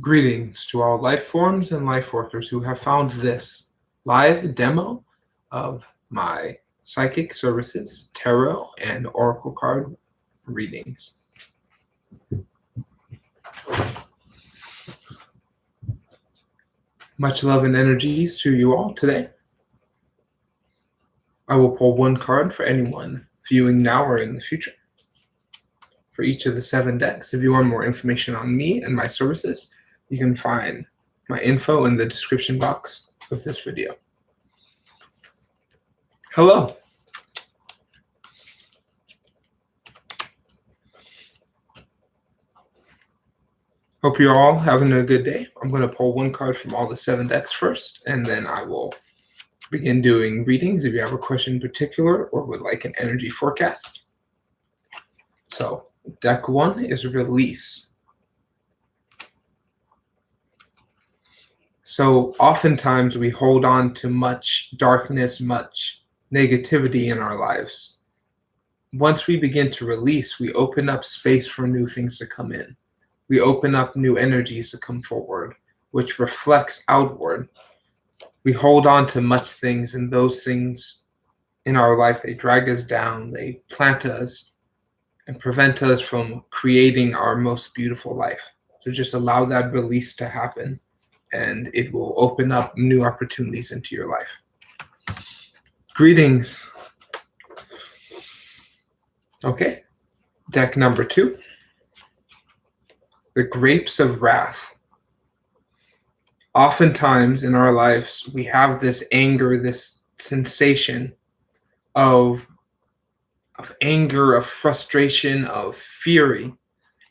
Greetings to all life forms and life workers who have found this live demo of my psychic services, tarot, and oracle card readings. Much love and energies to you all today. I will pull one card for anyone viewing now or in the future. For each of the 7 decks, if you want more information on me and my services, you can find my info in the description box of this video. Hello. Hope you're all having a good day. I'm going to pull one card from all the 7 decks first, and then I will begin doing readings if you have a question in particular or would like an energy forecast. So, deck 1 is release. So oftentimes we hold on to much darkness, much negativity in our lives. Once we begin to release, we open up space for new things to come in. We open up new energies to come forward, which reflects outward. We hold on to much things, and those things in our life, they drag us down, they plant us and prevent us from creating our most beautiful life. So just allow that release to happen, and it will open up new opportunities into your life. Greetings. Okay, deck number 2. The Grapes of Wrath. Oftentimes in our lives, we have this anger, this sensation of anger, of frustration, of fury,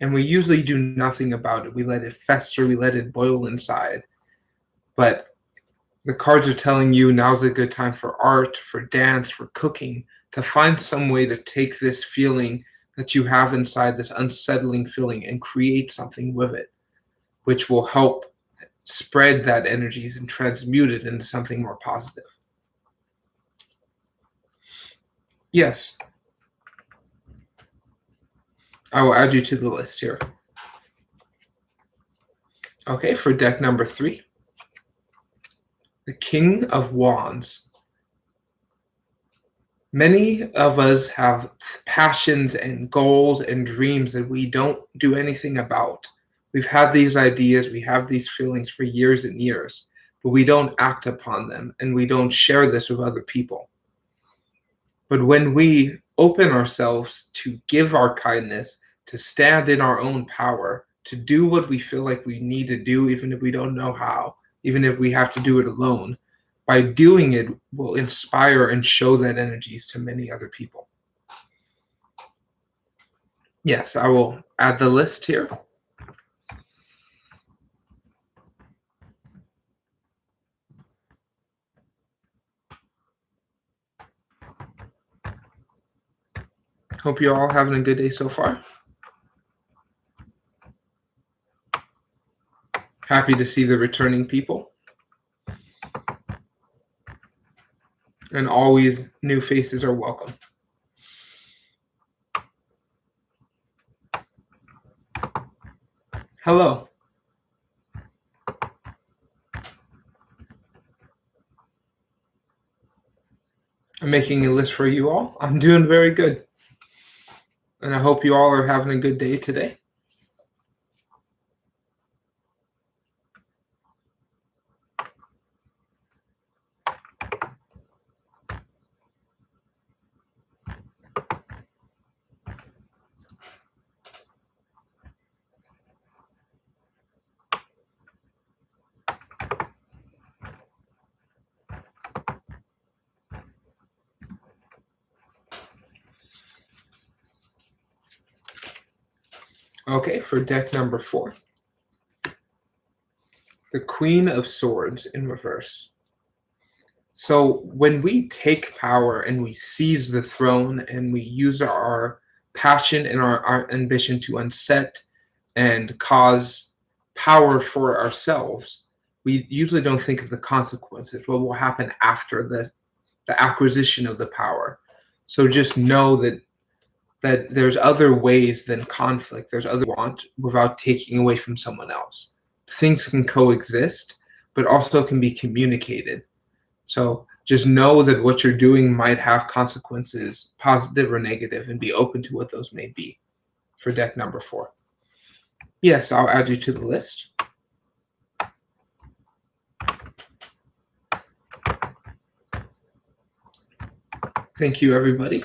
and we usually do nothing about it. We let it fester, we let it boil inside. But the cards are telling you now's a good time for art, for dance, for cooking, to find some way to take this feeling that you have inside, this unsettling feeling, and create something with it, which will help spread that energies and transmute it into something more positive. Yes. I will add you to the list here. Okay, for deck number 3. The King of Wands. Many of us have passions and goals and dreams that we don't do anything about. We've had these ideas, we have these feelings for years and years, but we don't act upon them, and we don't share this with other people. But when we open ourselves to give our kindness, to stand in our own power, to do what we feel like we need to do, even if we don't know how, even if we have to do it alone, by doing it, will inspire and show that energies to many other people. Yes, I will add the list here. Hope you're all having a good day so far. Happy to see the returning people. And always new faces are welcome. Hello. I'm making a list for you all. I'm doing very good. And I hope you all are having a good day today. Okay, for deck number 4. The Queen of Swords in reverse. So when we take power and we seize the throne and we use our passion and our ambition to unset and cause power for ourselves, we usually don't think of the consequences, what will happen after the acquisition of the power. So just know that there's other ways than conflict. There's other want without taking away from someone else. things can coexist, but also can be communicated. So just know that what you're doing might have consequences, positive or negative, and be open to what those may be for deck number 4. Yes, I'll add you to the list. Thank you, everybody.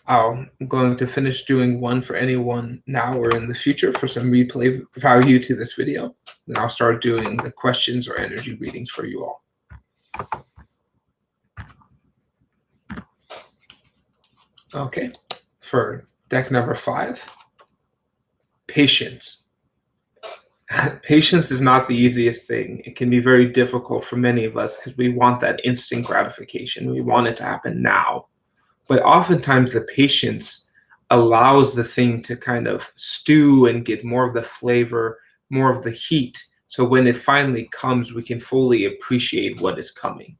I'm going to finish doing one for anyone now or in the future for some replay value to this video. Then I'll start doing the questions or energy readings for you all. Okay, for deck number 5, patience. Patience is not the easiest thing. It can be very difficult for many of us because we want that instant gratification. We want it to happen now. But oftentimes the patience allows the thing to kind of stew and get more of the flavor, more of the heat. So when it finally comes, we can fully appreciate what is coming.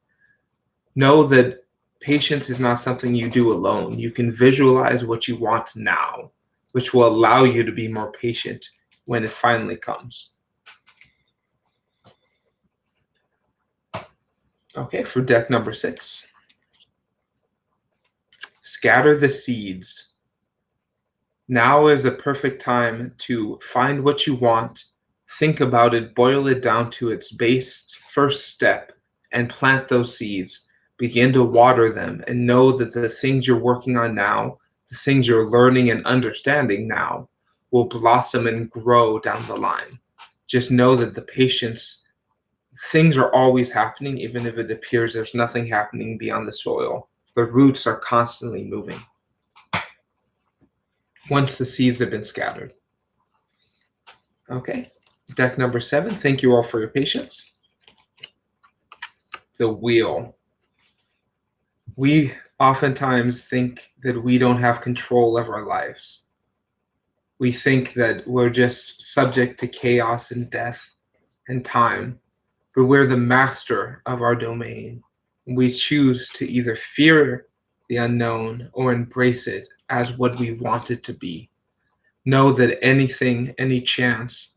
Know that patience is not something you do alone. You can visualize what you want now, which will allow you to be more patient when it finally comes. Okay, for deck number 6. Scatter the seeds. Now is a perfect time to find what you want, think about it, boil it down to its base first step, and plant those seeds. Begin to water them and know that the things you're working on now, the things you're learning and understanding now, will blossom and grow down the line. Just know that the patience, things are always happening, even if it appears there's nothing happening beyond the soil. The roots are constantly moving once the seeds have been scattered. Okay, deck number 7. Thank you all for your patience. The wheel. We oftentimes think that we don't have control of our lives. We think that we're just subject to chaos and death and time, but we're the master of our domain. We choose to either fear the unknown or embrace it as what we want it to be. Know that anything, any chance,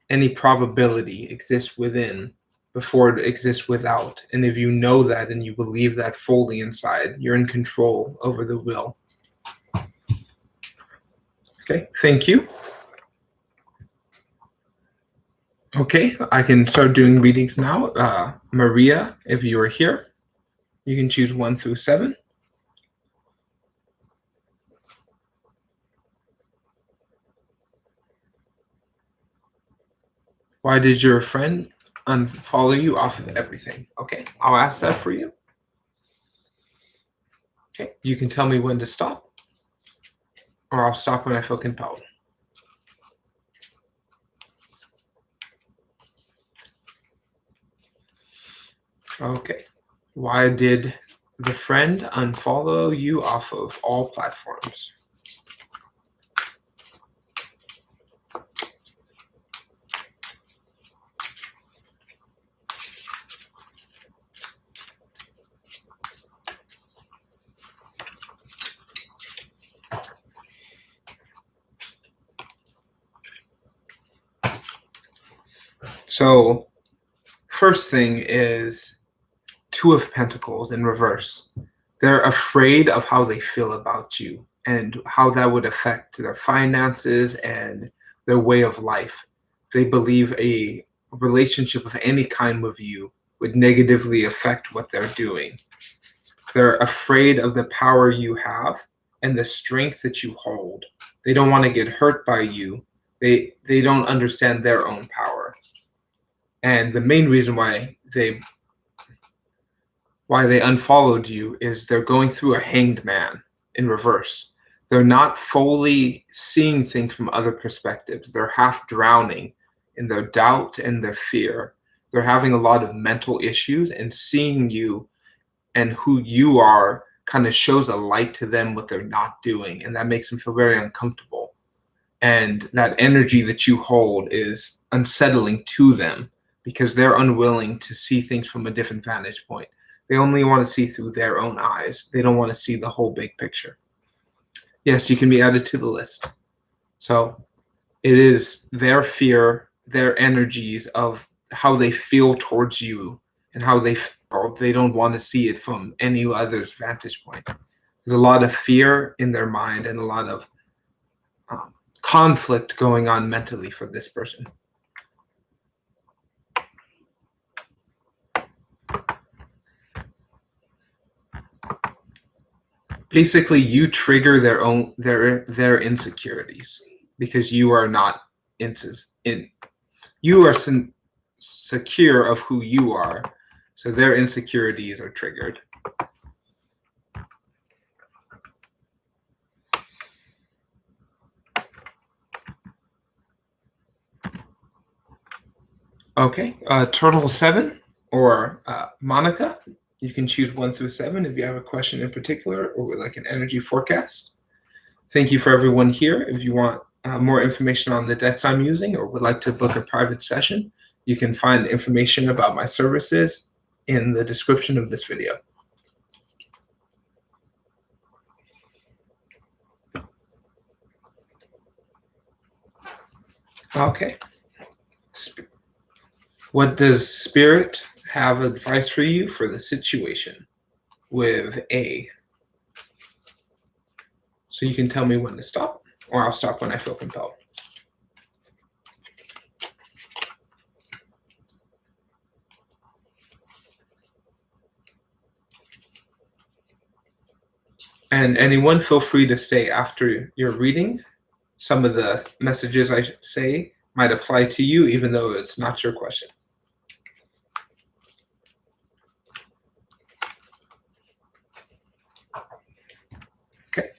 any probability exists within before it exists without. And if you know that and you believe that fully inside, you're in control over the will. Okay, thank you. Okay, I can start doing readings now. Maria, if you are here, you can choose 1 through 7. Why did your friend unfollow you off of everything? Okay, I'll ask that for you. Okay, you can tell me when to stop, or I'll stop when I feel compelled. Okay, why did the friend unfollow you off of all platforms? So, first thing is 2 of Pentacles in reverse. They're afraid of how they feel about you and how that would affect their finances and their way of life. They believe a relationship of any kind with you would negatively affect what they're doing. They're afraid of the power you have and the strength that you hold. They don't want to get hurt by you. They don't understand their own power. And the main reason why they unfollowed you is they're going through a hanged man in reverse. They're not fully seeing things from other perspectives. They're half drowning in their doubt and their fear. They're having a lot of mental issues, and seeing you and who you are kind of shows a light to them what they're not doing, and that makes them feel very uncomfortable. And that energy that you hold is unsettling to them because they're unwilling to see things from a different vantage point. They only want to see through their own eyes. They don't want to see the whole big picture. Yes, you can be added to the list. So it is their fear, their energies of how they feel towards you and how they don't want to see it from any other's vantage point. There's a lot of fear in their mind and a lot of conflict going on mentally for this person. Basically, you trigger their insecurities because you are not you are secure of who you are, so their insecurities are triggered. Okay, Turtle 7 or Monica. You can choose 1 through 7 if you have a question in particular or would like an energy forecast. Thank you for everyone here. If you want more information on the decks I'm using or would like to book a private session, you can find information about my services in the description of this video. Okay. What does Spirit have advice for you for the situation with A? So you can tell me when to stop, or I'll stop when I feel compelled. And anyone, feel free to stay after your reading. Some of the messages I say might apply to you, even though it's not your question. Okay.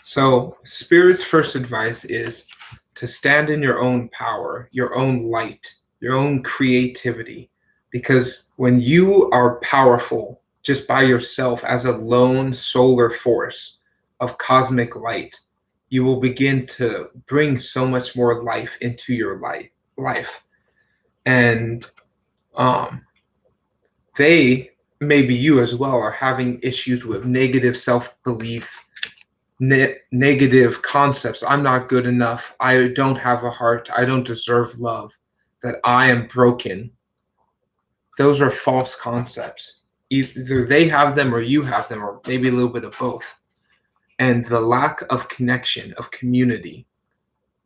So Spirit's first advice is to stand in your own power, your own light, your own creativity. Because when you are powerful just by yourself as a lone solar force of cosmic light, you will begin to bring so much more life into your life. And they, maybe you as well, are having issues with negative self-belief, negative concepts. I'm not good enough. I don't have a heart. I don't deserve love. That I am broken. Those are false concepts. Either they have them or you have them, or maybe a little bit of both. And the lack of connection, of community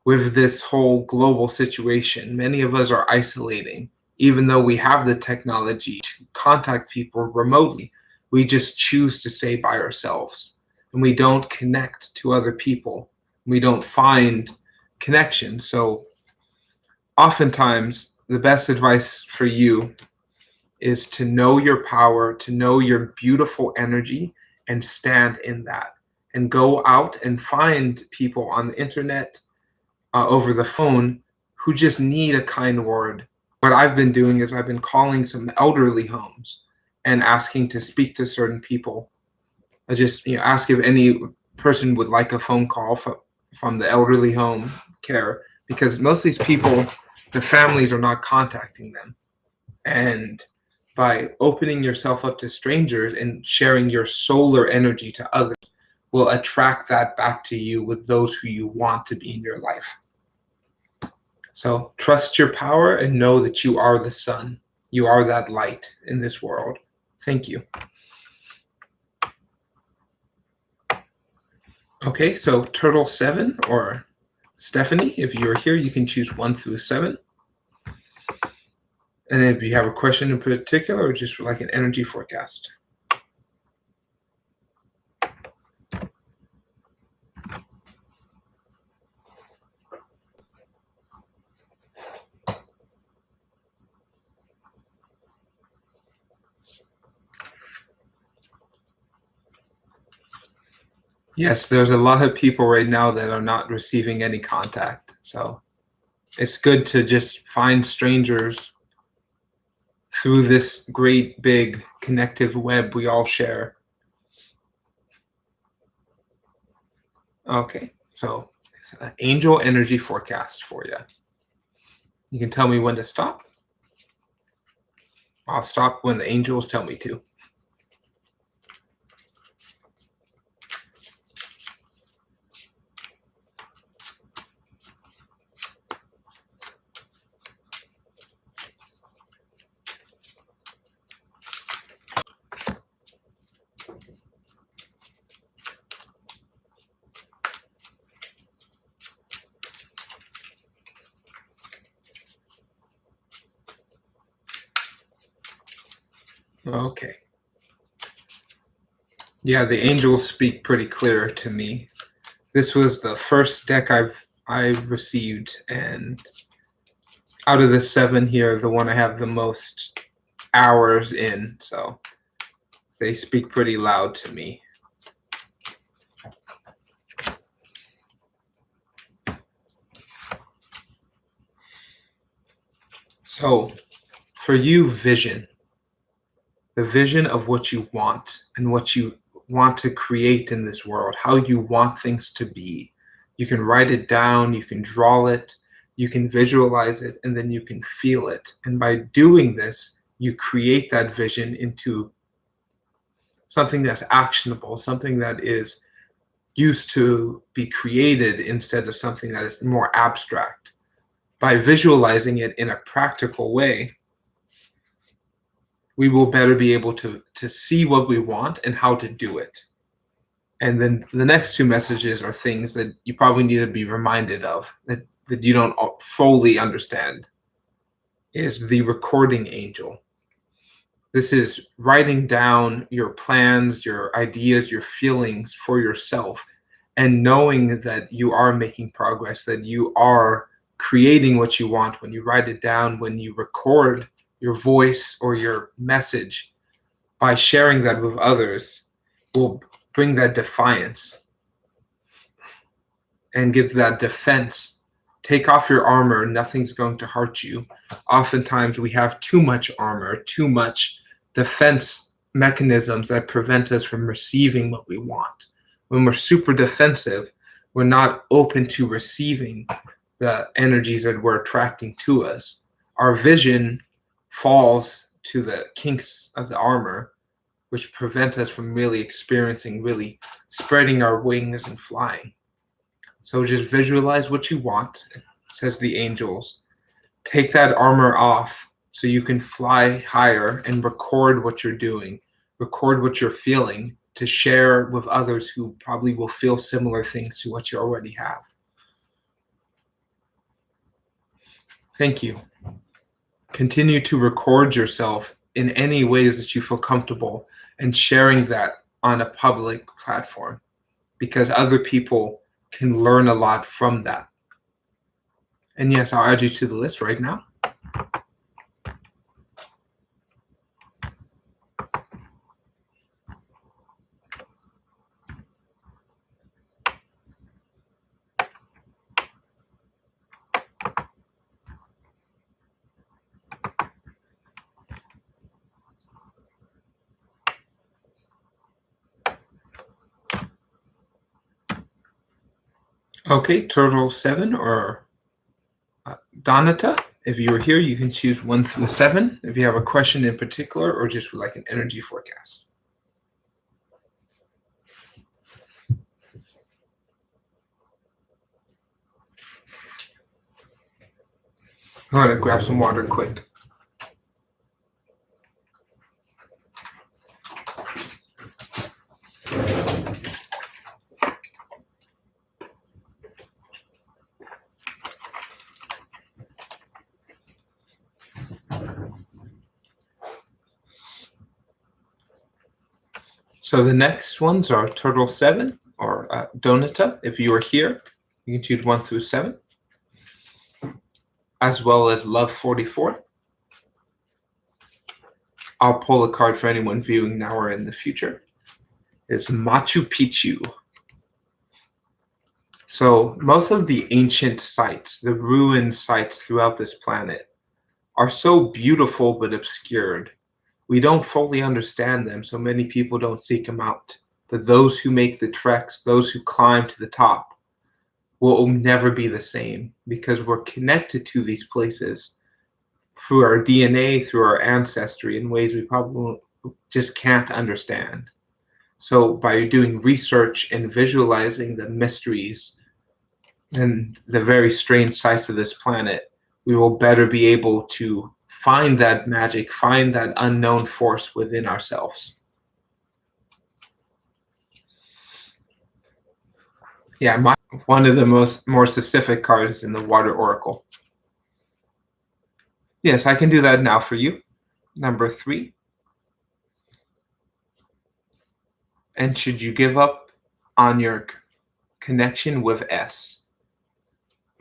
with this whole global situation, many of us are isolating. Even though we have the technology to contact people remotely, we just choose to stay by ourselves. And we don't connect to other people. We don't find connection. So oftentimes, the best advice for you is to know your power, to know your beautiful energy, and stand in that. And go out and find people on the internet, over the phone, who just need a kind word. What I've been doing is I've been calling some elderly homes and asking to speak to certain people. I just ask if any person would like a phone call from the elderly home care, because most of these people, their families are not contacting them. And by opening yourself up to strangers and sharing your solar energy to others will attract that back to you with those who you want to be in your life. So trust your power and know that you are the sun. You are that light in this world. Thank you. Okay, so Turtle 7 or Stephanie, if you're here, you can choose 1 through 7. And if you have a question in particular or just like an energy forecast. Yes, there's a lot of people right now that are not receiving any contact. So it's good to just find strangers through this great big connective web we all share. Okay, so it's an angel energy forecast for you. You can tell me when to stop. I'll stop when the angels tell me to. Okay. Yeah, the angels speak pretty clear to me. This was the first deck I've received, and out of the 7 here, the one I have the most hours in, so they speak pretty loud to me. So, for you, vision. The vision of what you want and what you want to create in this world, how you want things to be. You can write it down, you can draw it, you can visualize it, and then you can feel it. And by doing this, you create that vision into something that's actionable, something that is used to be created instead of something that is more abstract. By visualizing it in a practical way, we will better be able to see what we want and how to do it. And then the next 2 messages are things that you probably need to be reminded of, that you don't fully understand, is the recording angel. This is writing down your plans, your ideas, your feelings for yourself, and knowing that you are making progress, that you are creating what you want. When you write it down, when you record your voice or your message, by sharing that with others, will bring that defiance and give that defense. Take off your armor, nothing's going to hurt you. Oftentimes we have too much armor, too much defense mechanisms that prevent us from receiving what we want. When we're super defensive, we're not open to receiving the energies that we're attracting to us. Our vision falls to the kinks of the armor, which prevent us from really experiencing, really spreading our wings and flying. So just visualize what you want, says the angels. Take that armor off so you can fly higher and record what you're doing, record what you're feeling, to share with others who probably will feel similar things to what you already have. Thank you. Continue to record yourself in any ways that you feel comfortable and sharing that on a public platform, because other people can learn a lot from that. And yes, I'll add you to the list right now. Okay, Turtle 7 or Donata, if you are here, you can choose 1 through 7 if you have a question in particular or just would like an energy forecast. I'm going to grab some water quick. So the next ones are Turtle 7 or Donata. If you are here, you can choose 1 through 7, as well as Love 44. I'll pull a card for anyone viewing now or in the future. It's Machu Picchu. So most of the ancient sites, the ruined sites throughout this planet, are so beautiful but obscured. We don't fully understand them, so many people don't seek them out. But those who make the treks, those who climb to the top, will never be the same, because we're connected to these places through our DNA, through our ancestry, in ways we probably just can't understand. So by doing research and visualizing the mysteries and the very strange sides of this planet, we will better be able to find that magic, find that unknown force within ourselves. Yeah, one of the more specific cards in the Water Oracle. Yes, I can do that now for you. Number 3. And should you give up on your connection with S?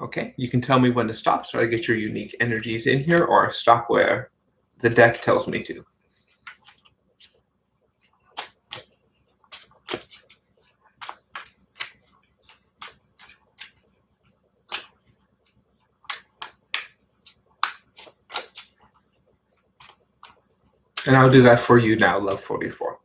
Okay, you can tell me when to stop so I get your unique energies in here, or stop where the deck tells me to. And I'll do that for you now, Love 44.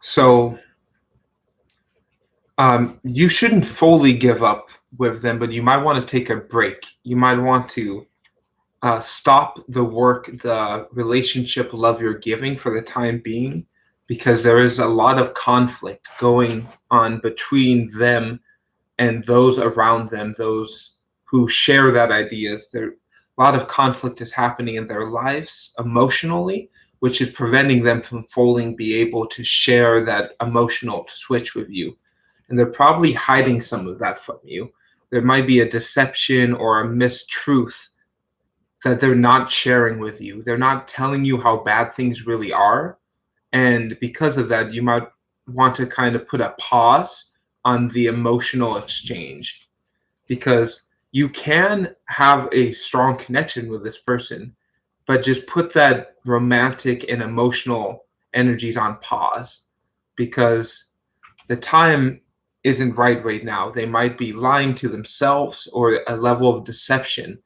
So you shouldn't fully give up with them, but you might want to take a break. You might want to stop the work, the relationship, love you're giving for the time being, because there is a lot of conflict going on between them and those around them, those who share that ideas. There, a lot of conflict is happening in their lives emotionally, which is preventing them from fully be able to share that emotional switch with you. And they're probably hiding some of that from you. There might be a deception or a mistruth that they're not sharing with you. They're not telling you how bad things really are. And because of that, you might want to kind of put a pause on the emotional exchange, because you can have a strong connection with this person, but just put that romantic and emotional energies on pause, because the time isn't right now. They might be lying to themselves, or a level of deception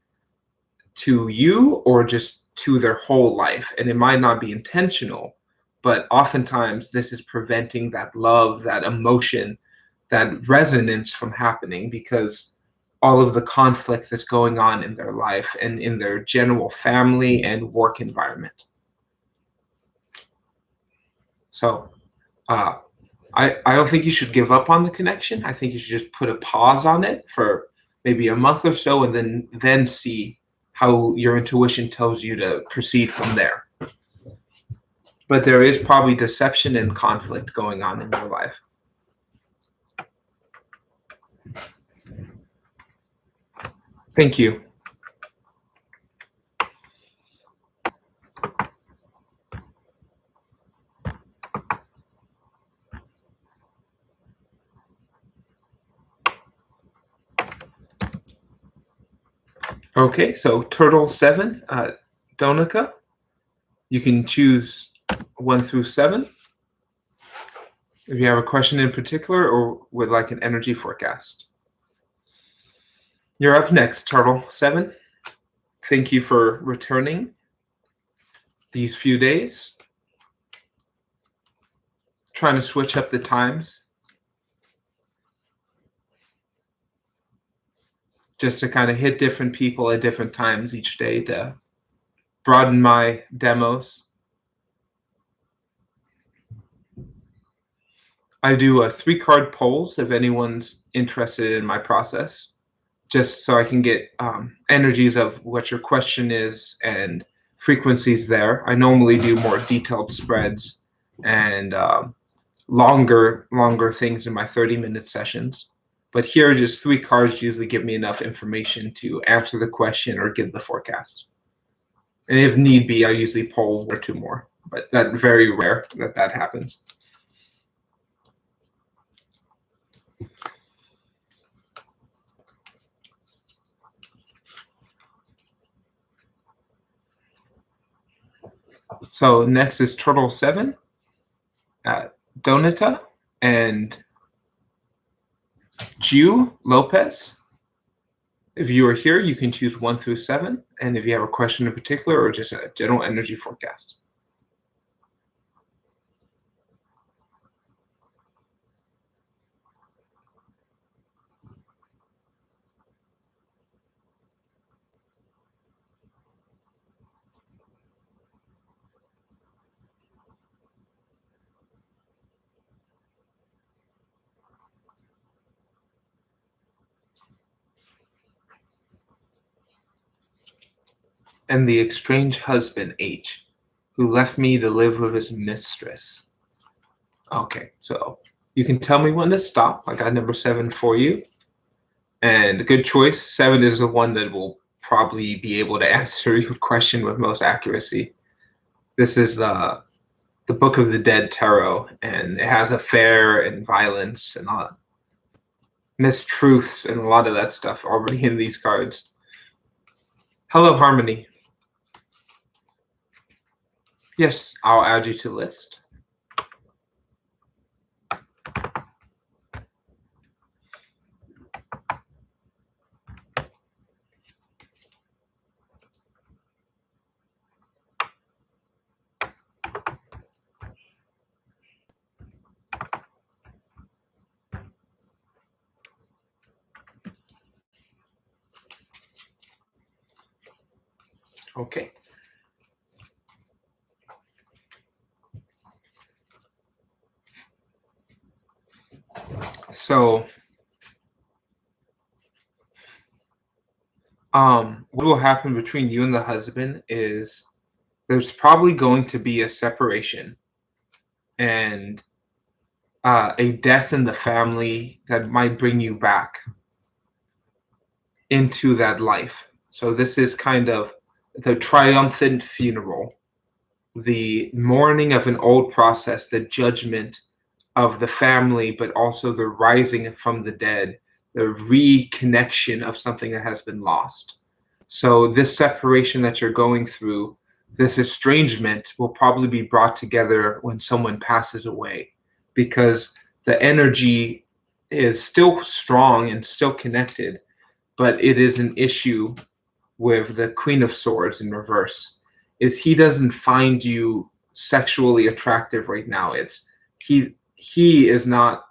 to you, or just to their whole life. And it might not be intentional, but oftentimes this is preventing that love, that emotion, that resonance from happening, because all of the conflict that's going on in their life and in their general family and work environment. So I don't think you should give up on the connection. I think you should just put a pause on it for maybe a month or so, and then see how your intuition tells you to proceed from there. But there is probably deception and conflict going on in your life. Thank you. Okay, so Turtle 7, Donica, you can choose 1 through 7. If you have a question in particular or would like an energy forecast. You're up next, Turtle 7. Thank you for returning these few days. Trying to switch up the times, just to kind of hit different people at different times each day to broaden my demos. I do 3-card polls if anyone's interested in my process, just so I can get energies of what your question is and frequencies there. I normally do more detailed spreads and longer things in my 30-minute sessions. But here, just 3 cards usually give me enough information to answer the question or give the forecast. And if need be, I usually poll 1 or 2 more, but that's very rare that happens. So next is Turtle 7, Donata, and Jew Lopez. If you are here, you can choose 1 through 7, and if you have a question in particular or just a general energy forecast. And the estranged husband, H. who left me to live with his mistress. Okay, so you can tell me when to stop. I got number 7 for you. And good choice. 7 is the one that will probably be able to answer your question with most accuracy. This is the Book of the Dead Tarot, and it has affair and violence and mistruths and a lot of that stuff already in these cards. Hello, Harmony. Yes, I'll add you to the list. Okay. So, what will happen between you and the husband is there's probably going to be a separation and a death in the family that might bring you back into that life. So this is kind of the triumphant funeral, the mourning of an old process, the judgment of the family, but also the rising from the dead, the reconnection of something that has been lost. So this separation that you're going through, this estrangement will probably be brought together when someone passes away, because the energy is still strong and still connected, but it is an issue with the Queen of Swords in reverse. Is he doesn't find you sexually attractive right now. It's he is not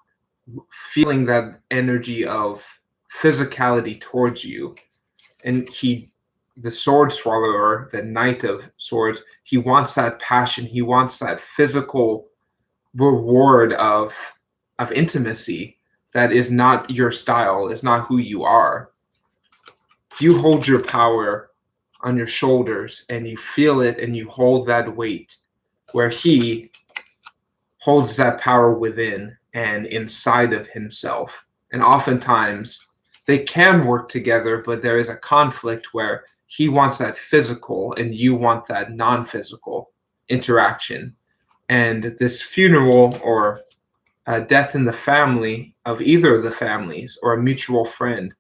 feeling that energy of physicality towards you. And the sword swallower, the Knight of Swords, he wants that passion. He wants that physical reward of intimacy that is not your style, is not who you are. You hold your power on your shoulders and you feel it and you hold that weight, where he holds that power within and inside of himself. And oftentimes they can work together, but there is a conflict where he wants that physical and you want that non-physical interaction. And this funeral or a death in the family of either of the families or a mutual friend,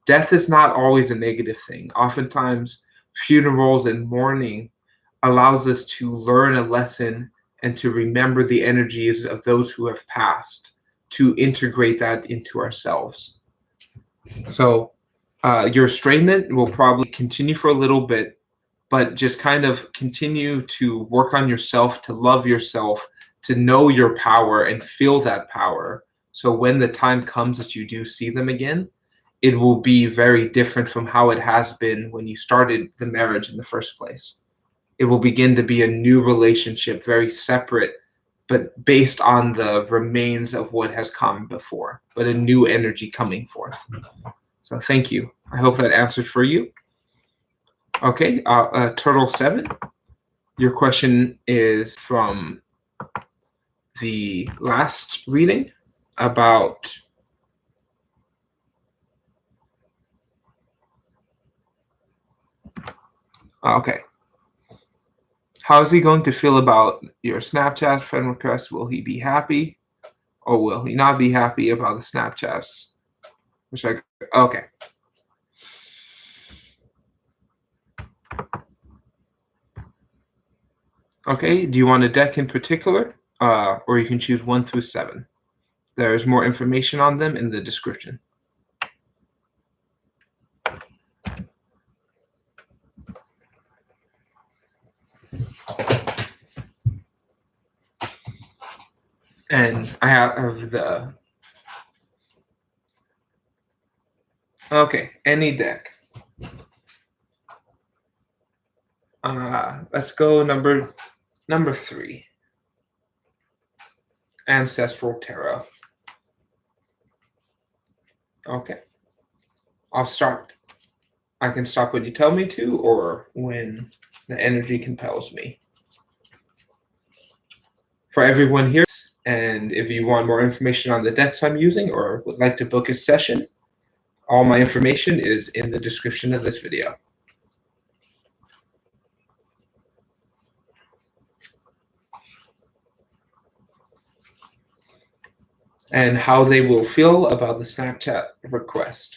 death is not always a negative thing. Oftentimes funerals and mourning allows us to learn a lesson and to remember the energies of those who have passed, to integrate that into ourselves. So your estrangement will probably continue for a little bit, but just kind of continue to work on yourself, to love yourself, to know your power and feel that power. So when the time comes that you do see them again, it will be very different from how it has been when you started the marriage in the first place. It will begin to be a new relationship, very separate, but based on the remains of what has come before, but a new energy coming forth. So thank you. I hope that answered for you. Okay, Turtle 7, your question is from the last reading about okay. How is he going to feel about your Snapchat friend request? Will he be happy or will he not be happy about the Snapchats? Okay. Okay, do you want a deck in particular? Or you can choose 1 through 7. There's more information on them in the description. And I have the... Okay, any deck. Let's go number 3. Ancestral Tarot. Okay. I'll start. I can stop when you tell me to or when the energy compels me. For everyone here, and if you want more information on the decks I'm using or would like to book a session, all my information is in the description of this video. And how they will feel about the Snapchat request.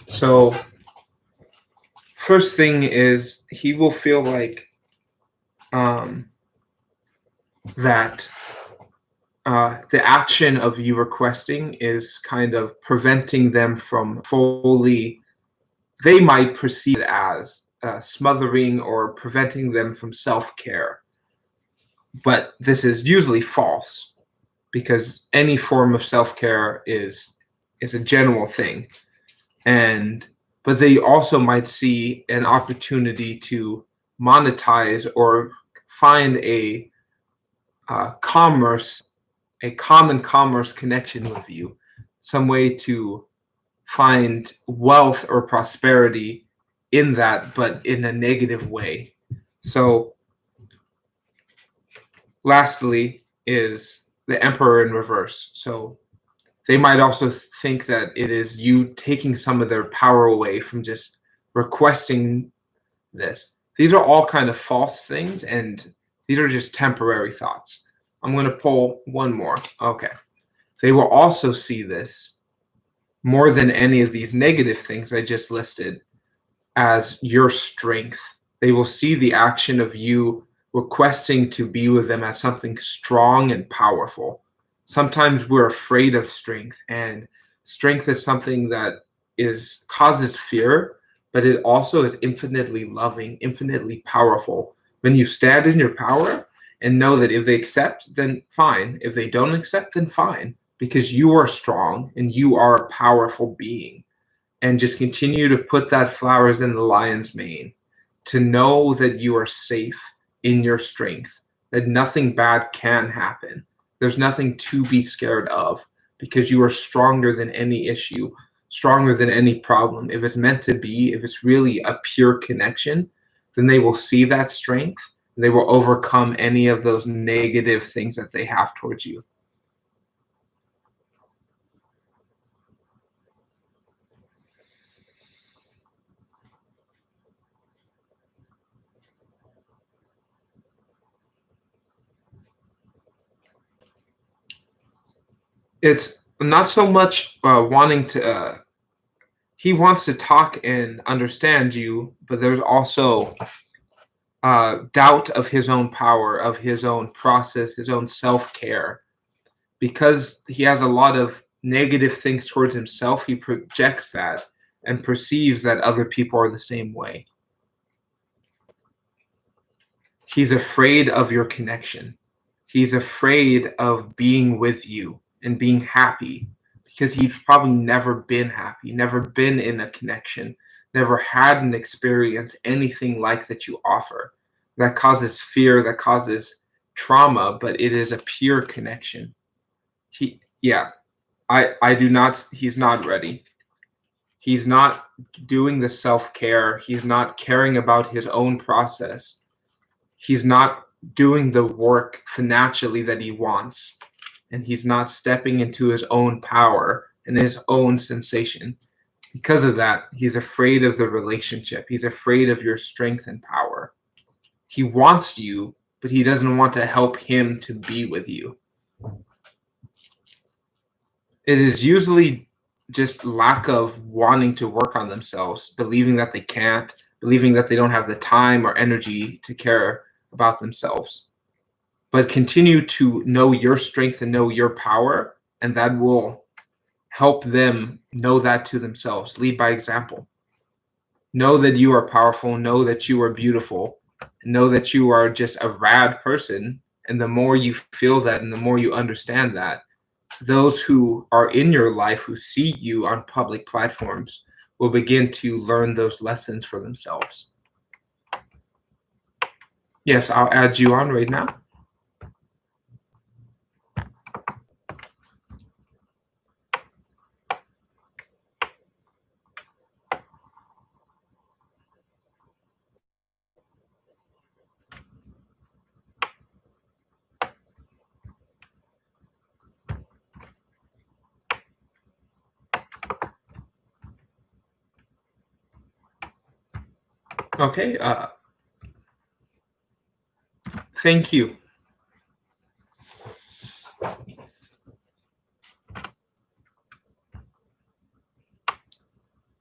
So first thing is he will feel like that the action of you requesting is kind of preventing them from fully, they might perceive it as smothering or preventing them from self-care. But this is usually false, because any form of self-care is a general thing. But they also might see an opportunity to monetize or find a common commerce connection with you, some way to find wealth or prosperity in that, but in a negative way. So lastly is the Emperor in reverse. So they might also think that it is you taking some of their power away from just requesting this. These are all kind of false things, and these are just temporary thoughts. I'm going to pull one more. Okay. They will also see this more than any of these negative things I just listed as your strength. They will see the action of you requesting to be with them as something strong and powerful. Sometimes we're afraid of strength, and strength is something that causes fear, but it also is infinitely loving, infinitely powerful. When you stand in your power and know that if they accept, then fine. If they don't accept, then fine, because you are strong and you are a powerful being. And just continue to put that flowers in the lion's mane, to know that you are safe in your strength, that nothing bad can happen. There's nothing to be scared of, because you are stronger than any issue, stronger than any problem. If it's meant to be, if it's really a pure connection, then they will see that strength. And they will overcome any of those negative things that they have towards you. It's not so much wanting to, he wants to talk and understand you, but there's also doubt of his own power, of his own process, his own self-care. Because he has a lot of negative things towards himself, he projects that and perceives that other people are the same way. He's afraid of your connection. He's afraid of being with you and being happy, because he's probably never been happy, never been in a connection, never had an experience, anything like that you offer. That causes fear, that causes trauma, but it is a pure connection. I do not, he's not ready. He's not doing the self-care. He's not caring about his own process. He's not doing the work financially that he wants. And he's not stepping into his own power and his own sensation. Because of that, he's afraid of the relationship. He's afraid of your strength and power. He wants you, but he doesn't want to help him to be with you. It is usually just lack of wanting to work on themselves, believing that they can't, believing that they don't have the time or energy to care about themselves. But continue to know your strength and know your power, and that will help them know that to themselves. Lead by example. Know that you are powerful, know that you are beautiful, know that you are just a rad person. And the more you feel that and the more you understand that, those who are in your life, who see you on public platforms, will begin to learn those lessons for themselves. Yes, I'll add you on right now. Okay, thank you.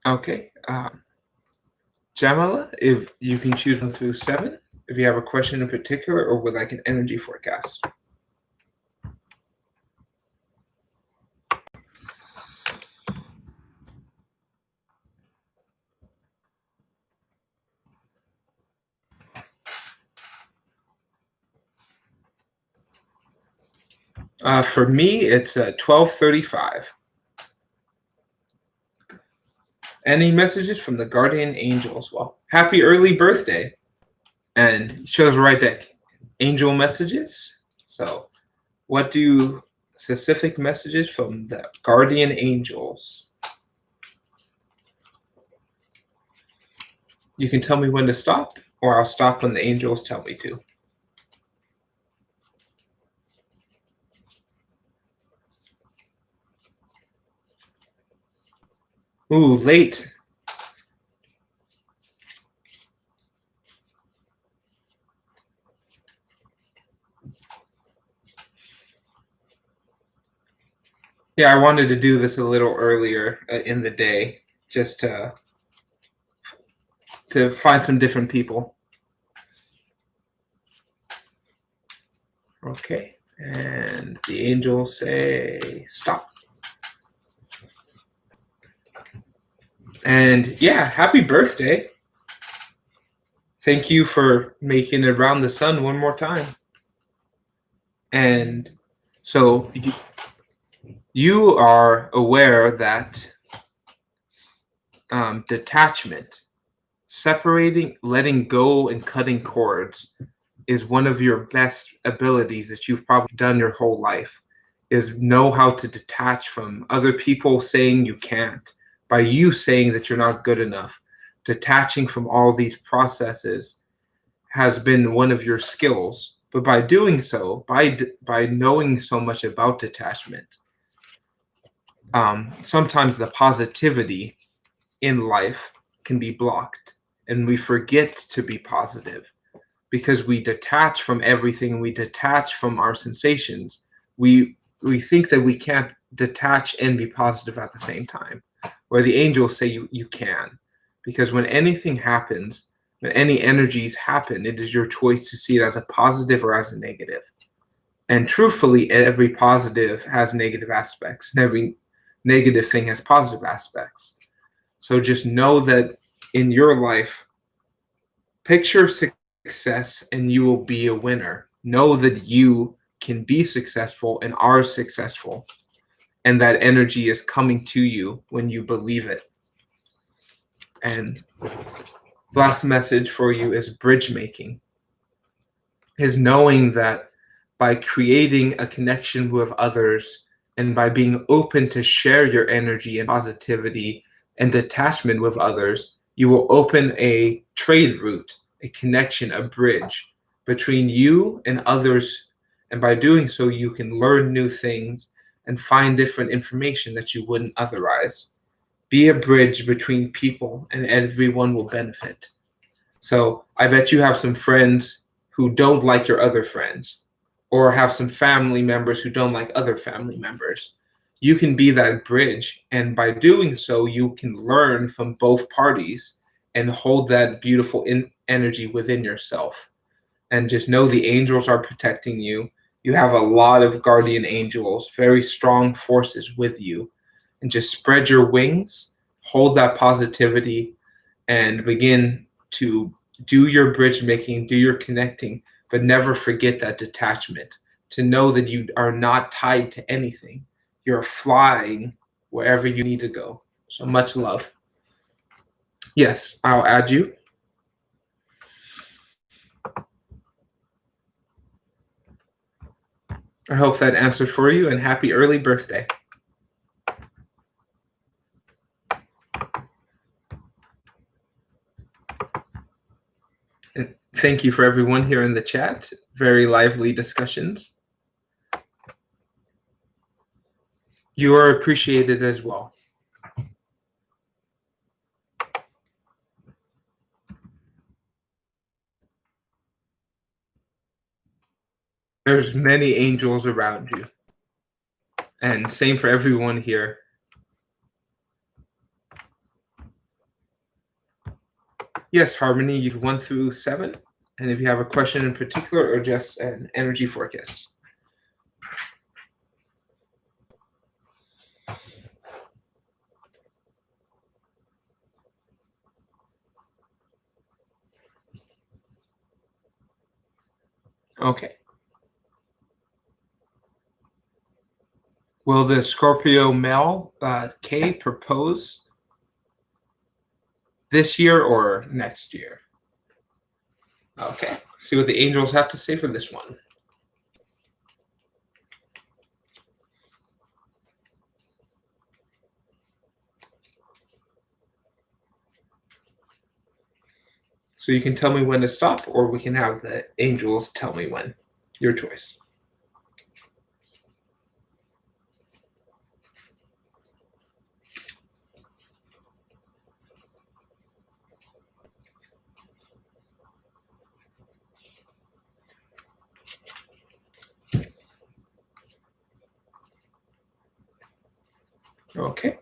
Okay, Jamila, if you can choose 1 through 7, if you have a question in particular or would like an energy forecast. For me, it's 12:35. Any messages from the guardian angels? Well, happy early birthday. And shows right deck. Angel messages. So, what do specific messages from the guardian angels? You can tell me when to stop, or I'll stop when the angels tell me to. Ooh, late. Yeah, I wanted to do this a little earlier in the day, just to find some different people. Okay, and the angels say stop. And yeah, happy birthday. Thank you for making it around the sun one more time. And so you are aware that detachment, separating, letting go, and cutting cords is one of your best abilities that you've probably done your whole life, is know how to detach from other people saying you can't, by you saying that you're not good enough. Detaching from all these processes has been one of your skills, but by doing so, by knowing so much about detachment, sometimes the positivity in life can be blocked, and we forget to be positive because we detach from everything. We detach from our sensations. We think that we can't detach and be positive at the same time, where the angels say you can, because when anything happens, when any energies happen, it is your choice to see it as a positive or as a negative. And truthfully, every positive has negative aspects, and every negative thing has positive aspects. So just know that in your life, picture success and you will be a winner. Know that you can be successful and are successful, and that energy is coming to you when you believe it. And last message for you is bridge making, is knowing that by creating a connection with others and by being open to share your energy and positivity and detachment with others, you will open a trade route, a connection, a bridge between you and others. And by doing so, you can learn new things and find different information that you wouldn't otherwise. Be a bridge between people, and everyone will benefit. So I bet you have some friends who don't like your other friends, or have some family members who don't like other family members. You can be that bridge, and by doing so, you can learn from both parties and hold that beautiful energy within yourself. And just know the angels are protecting you. You have a lot of guardian angels, very strong forces with you. And just spread your wings, hold that positivity, and begin to do your bridge making, do your connecting, but never forget that detachment, to know that you are not tied to anything. You're flying wherever you need to go. So much love. Yes, I'll add you. I hope that answered for you, and happy early birthday. And thank you for everyone here in the chat. Very lively discussions. You are appreciated as well. There's many angels around you. And same for everyone here. Yes, Harmony, you 1 through 7. And if you have a question in particular or just an energy forecast. Okay. Will the Scorpio male K propose this year or next year? Okay. See what the angels have to say for this one. So you can tell me when to stop, or we can have the angels tell me when. Your choice. Okay.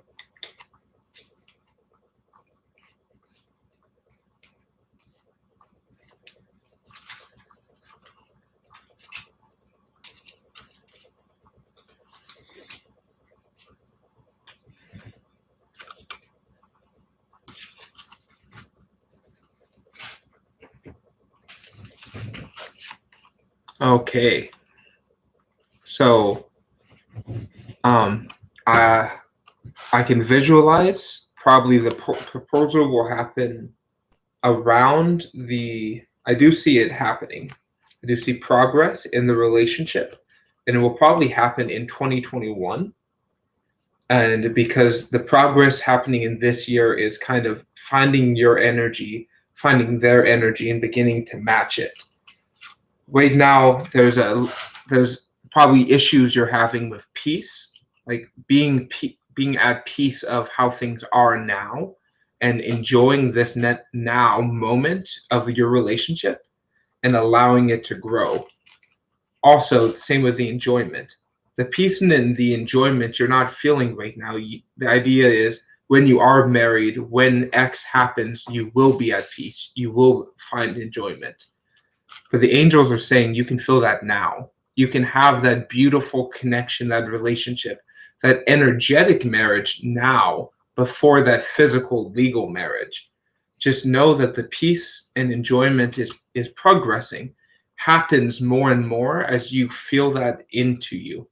Okay. So I can visualize probably the proposal will happen around I do see it happening. I do see progress in the relationship, and it will probably happen in 2021. And because the progress happening in this year is kind of finding your energy, finding their energy, and beginning to match it. Right now, there's probably issues you're having with peace, like being at peace of how things are now, and enjoying this now moment of your relationship and allowing it to grow. Also, same with the enjoyment. The peace and the enjoyment you're not feeling right now. The idea is when you are married, when X happens, you will be at peace. You will find enjoyment. But the angels are saying you can feel that now. You can have that beautiful connection, that relationship, that energetic marriage now before that physical legal marriage. Just know that the peace and enjoyment is progressing, happens more and more as you feel that into you.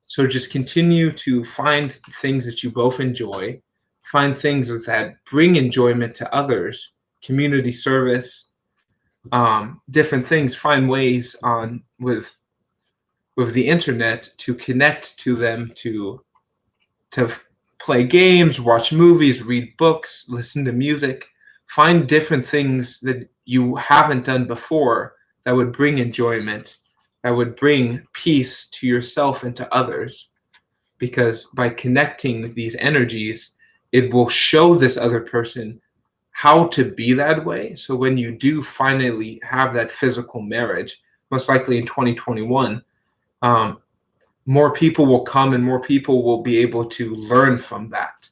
So just continue to find things that you both enjoy, find things that bring enjoyment to others, community service, different things, find ways with the internet to connect to them, to play games, watch movies, read books, listen to music, find different things that you haven't done before that would bring enjoyment, that would bring peace to yourself and to others. Because by connecting these energies, it will show this other person how to be that way. So when you do finally have that physical marriage, most likely in 2021, more people will come and more people will be able to learn from that.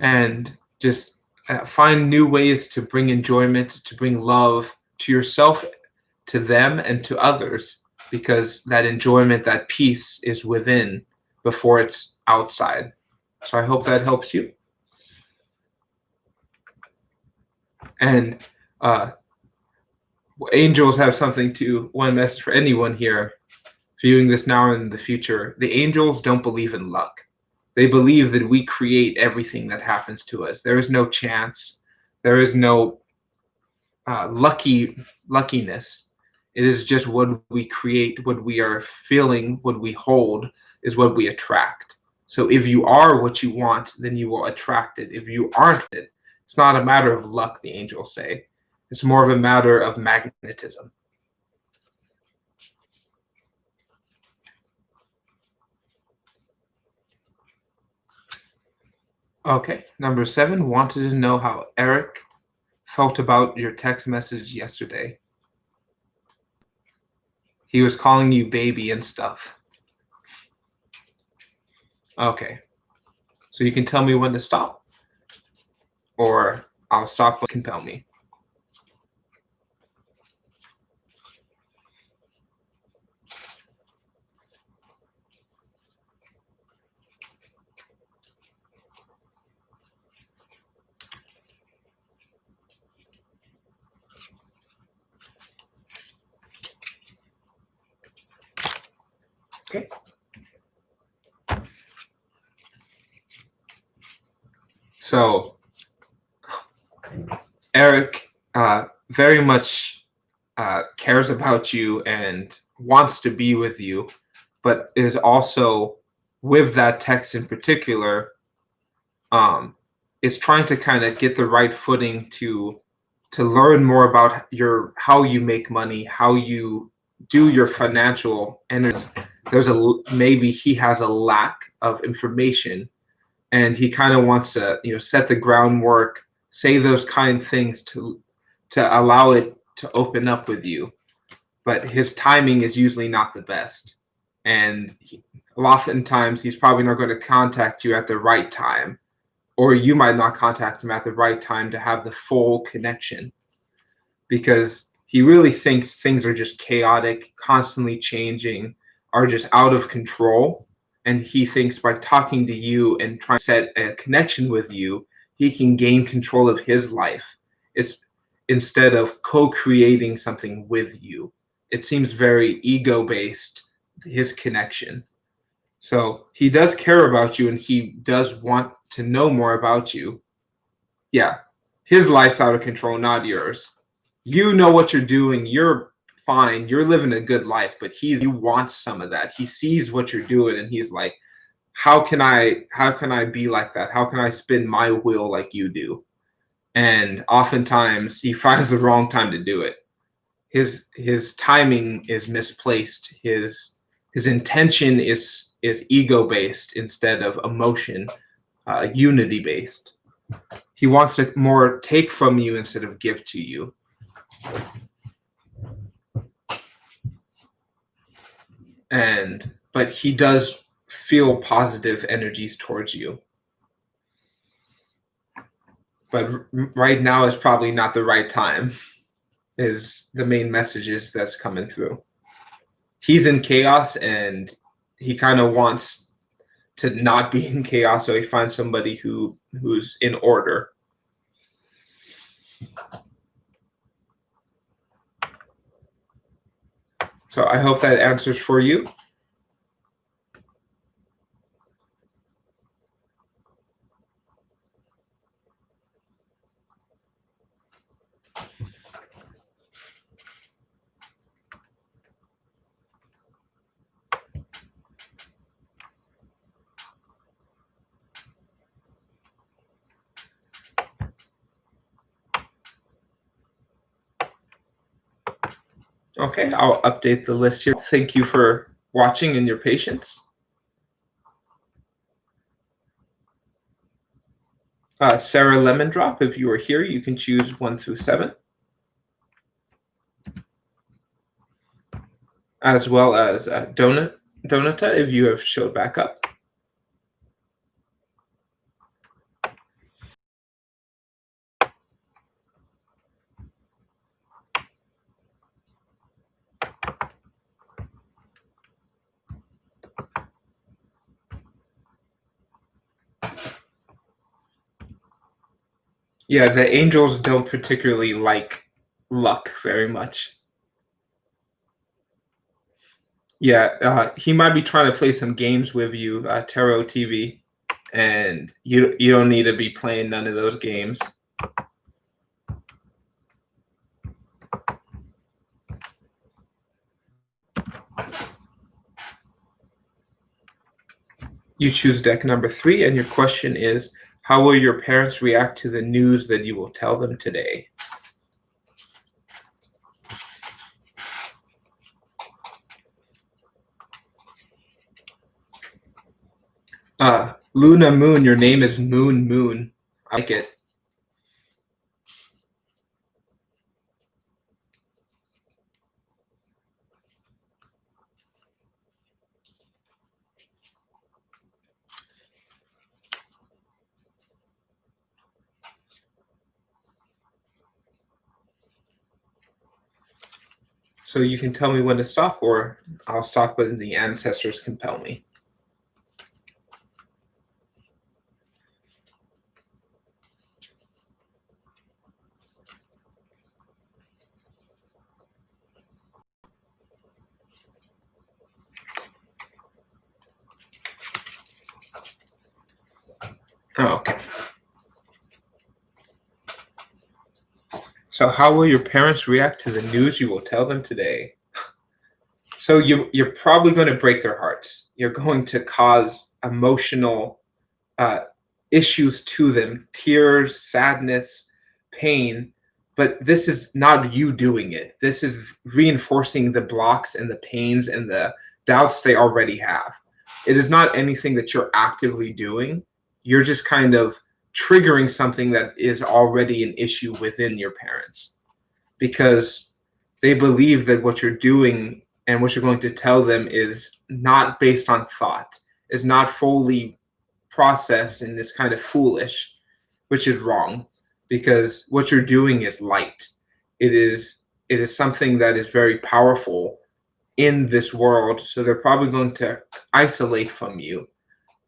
And just find new ways to bring enjoyment, to bring love to yourself, to them, and to others, because that enjoyment, that peace is within before it's outside. So I hope that helps you. And angels have one message for anyone here viewing this now and in the future. The angels don't believe in luck. They believe that we create everything that happens to us. There is no chance. There is no luckiness. It is just what we create, what we are feeling, what we hold is what we attract. So if you are what you want, then you will attract it. If you aren't it, it's not a matter of luck, the angels say. It's more of a matter of magnetism. Okay, number 7, wanted to know how Eric felt about your text message yesterday. He was calling you baby and stuff. Okay, so you can tell me when to stop, or I'll stop when you can tell me. Okay. So Eric very much cares about you and wants to be with you, but is also, with that text in particular, is trying to kind of get the right footing to learn more about how you make money, how you do your financial, and maybe he has a lack of information, and he kind of wants to set the groundwork, say those kind things to allow it to open up with you. But his timing is usually not the best, and oftentimes he's probably not going to contact you at the right time, or you might not contact him at the right time to have the full connection, because he really thinks things are just chaotic, constantly changing, are just out of control. And he thinks by talking to you and trying to set a connection with you, he can gain control of his life. It's instead of co-creating something with you. It seems very ego-based, his connection. So he does care about you, and he does want to know more about you. Yeah, his life's out of control, not yours. You know what you're doing. You're fine. You're living a good life, but he wants some of that. He sees what you're doing, and he's like, how can I be like that? How can I spin my wheel like you do? And oftentimes he finds the wrong time to do it. His timing is misplaced. His intention is ego based instead of emotion, unity based. He wants to more take from you instead of give to you. But he does feel positive energies towards you. But right now is probably not the right time, is the main messages that's coming through. He's in chaos, and he kind of wants to not be in chaos, so he finds somebody who's in order. So I hope that answers for you. Okay, I'll update the list here. Thank you for watching and your patience. Sarah Lemondrop, if you are here, you can choose 1 through 7. As well as Donata, if you have showed back up. Yeah, the angels don't particularly like luck very much. Yeah, he might be trying to play some games with you, Tarot TV, and you don't need to be playing none of those games. You choose deck number 3, and your question is, how will your parents react to the news that you will tell them today? Luna Moon, your name is Moon Moon. I like it. So you can tell me when to stop, or I'll stop when the ancestors compel me. Oh, okay. So how will your parents react to the news you will tell them today? So you're probably going to break their hearts. You're going to cause emotional uh, issues to them, tears, sadness, pain. But this is not you doing it. This is reinforcing the blocks and the pains and the doubts they already have. It is not anything that you're actively doing. You're just kind of triggering something that is already an issue within your parents, because they believe that what you're doing and what you're going to tell them is not based on thought, is not fully processed, and is kind of foolish, which is wrong, because what you're doing is light. It is something that is very powerful in this world. So they're probably going to isolate from you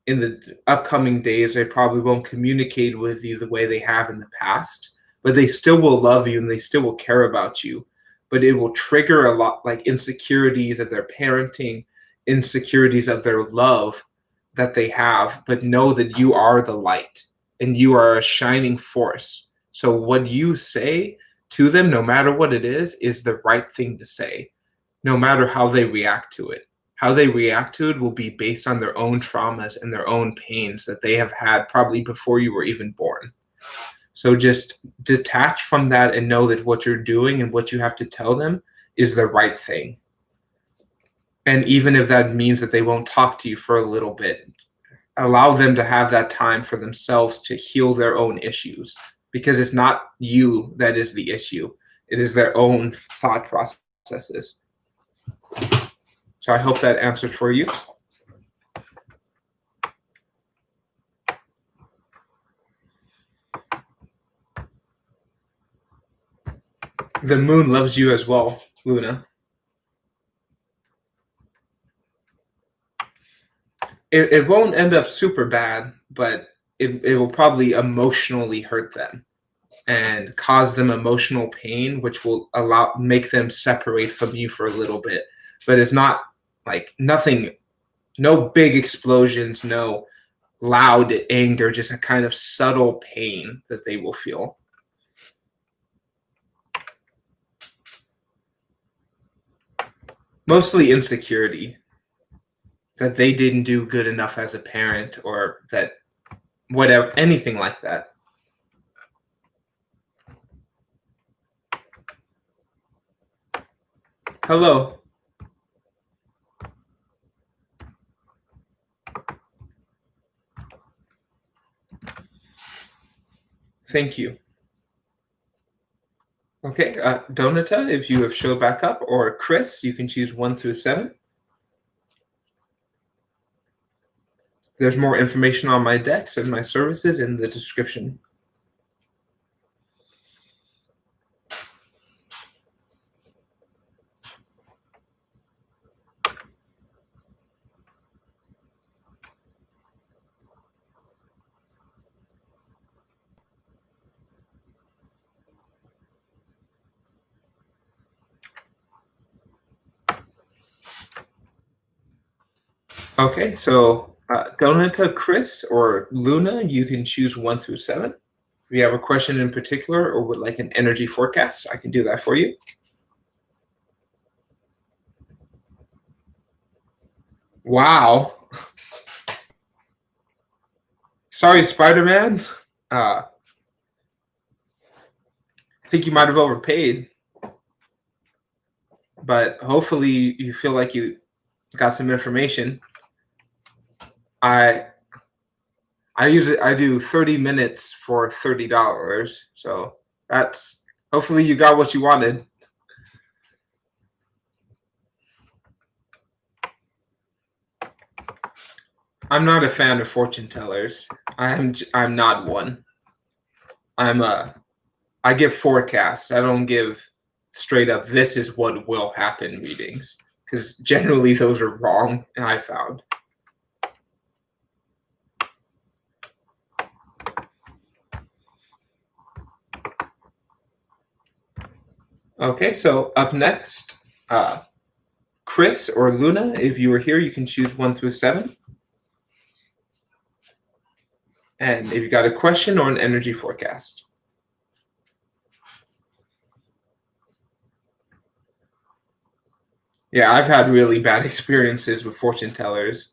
in the upcoming days. They probably won't communicate with you the way they have in the past, but they still will love you and they still will care about you. But it will trigger a lot, like insecurities of their parenting, insecurities of their love that they have. But know that you are the light and you are a shining force. So what you say to them, no matter what it is the right thing to say, no matter how they react to it. How they react to it will be based on their own traumas and their own pains that they have had probably before you were even born. So just detach from that and know that what you're doing and what you have to tell them is the right thing. And even if that means that they won't talk to you for a little bit, allow them to have that time for themselves to heal their own issues, because it's not you that is the issue. It is their own thought processes. So I hope that answered for you. The moon loves you as well, Luna. It won't end up super bad, but it will probably emotionally hurt them and cause them emotional pain, which will make them separate from you for a little bit. But it's not like nothing, no big explosions, no loud anger, just a kind of subtle pain that they will feel. Mostly insecurity, that they didn't do good enough as a parent, or that whatever, anything like that. Hello. Thank you. Okay, Donata, if you have showed back up, or Chris, you can choose 1 through 7. There's more information on my decks and my services in the description. Okay, so Donata, Chris, or Luna, you can choose 1 through 7. If you have a question in particular or would like an energy forecast, I can do that for you. Wow. Sorry, Spider-Man. I think you might have overpaid, but hopefully you feel like you got some information. I I do 30 minutes for $30, so that's hopefully you got what you wanted. I'm not a fan of fortune tellers. I'm not one. I give forecasts. I don't give straight up this is what will happen readings, because generally those are wrong, and I found. Okay, so up next, Chris or Luna, if you are here, you can choose 1 through 7. And if you got a question or an energy forecast. Yeah, I've had really bad experiences with fortune tellers.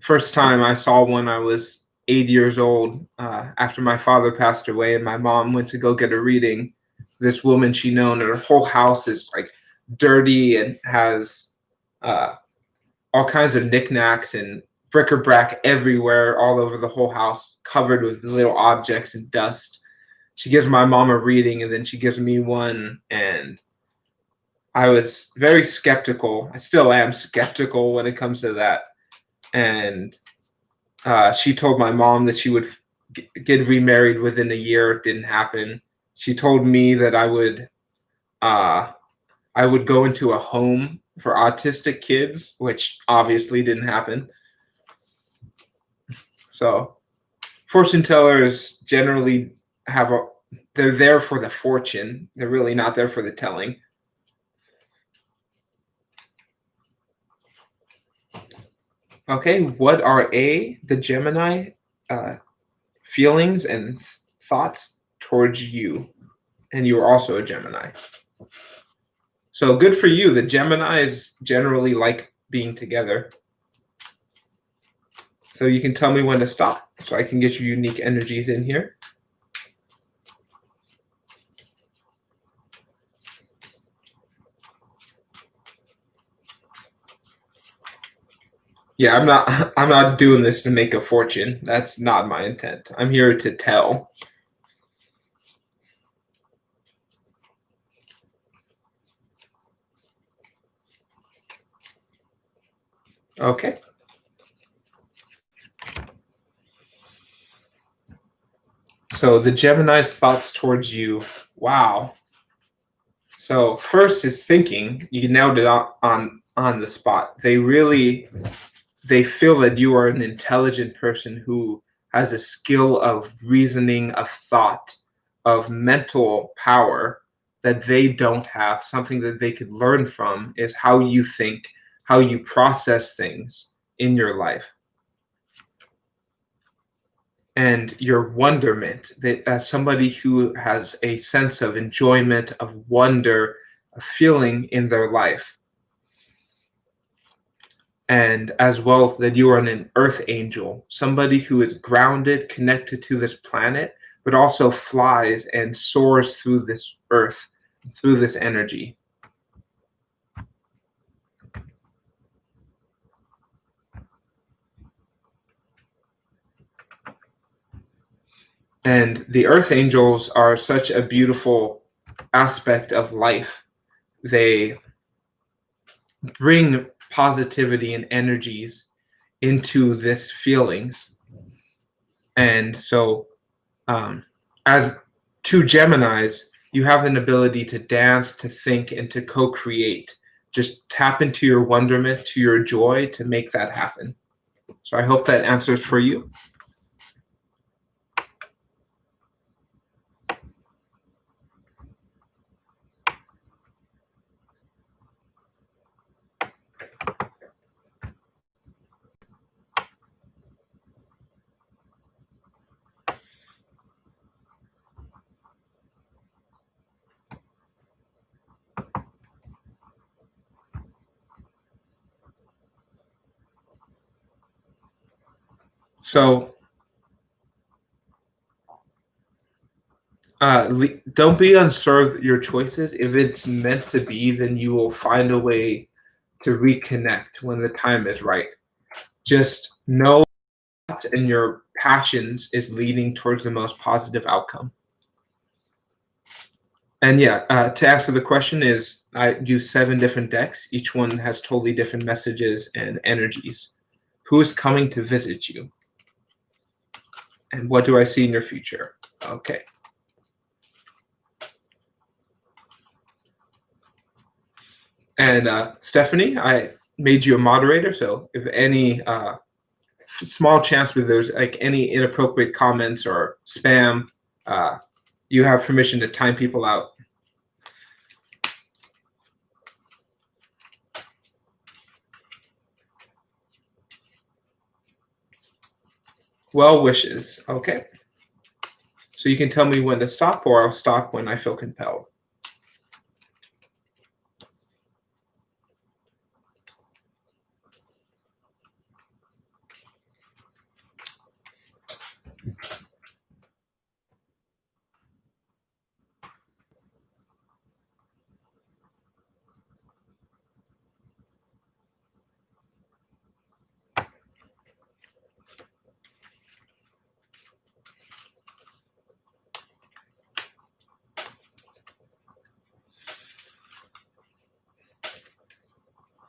First time I saw one, I was 8 years old, after my father passed away, and my mom went to go get a reading. This woman she known, and her whole house is like dirty and has all kinds of knickknacks and bric-a-brac everywhere, all over the whole house, covered with little objects and dust. She gives my mom a reading, and then she gives me one, and I was very skeptical. I still am skeptical when it comes to that. And she told my mom that she would get remarried within a year. It didn't happen. She told me that I would go into a home for autistic kids, which obviously didn't happen. So fortune tellers generally they're there for the fortune. They're really not there for the telling. Okay, what are the Gemini feelings and thoughts towards you? And you are also a Gemini. So good for you. The Geminis generally like being together. So you can tell me when to stop so I can get your unique energies in here. Yeah, I'm not doing this to make a fortune. That's not my intent. I'm here to tell. Okay. So the Gemini's thoughts towards you. Wow. So first is thinking. You nailed it on the spot. They feel that you are an intelligent person who has a skill of reasoning, of thought, of mental power that they don't have. Something that they could learn from is how you think, how you process things in your life. And your wonderment, that as somebody who has a sense of enjoyment, of wonder, a feeling in their life. And as well, that you are an earth angel, somebody who is grounded, connected to this planet, but also flies and soars through this earth, through this energy. And the earth angels are such a beautiful aspect of life. They bring positivity and energies into this feelings. And so, as two Geminis, you have an ability to dance, to think, and to co-create. Just tap into your wonderment, to your joy, to make that happen. So I hope that answers for you. So Don't be unsure of your choices. If it's meant to be, then you will find a way to reconnect when the time is right. Just know that and your passions is leading towards the most positive outcome. And yeah, to answer the question is I use 7 different decks. Each one has totally different messages and energies. Who is coming to visit you? And what do I see in your future? Okay. And Stephanie, I made you a moderator, so if any small chance where there's like any inappropriate comments or spam, you have permission to time people out. Well wishes. Okay. So you can tell me when to stop, or I'll stop when I feel compelled.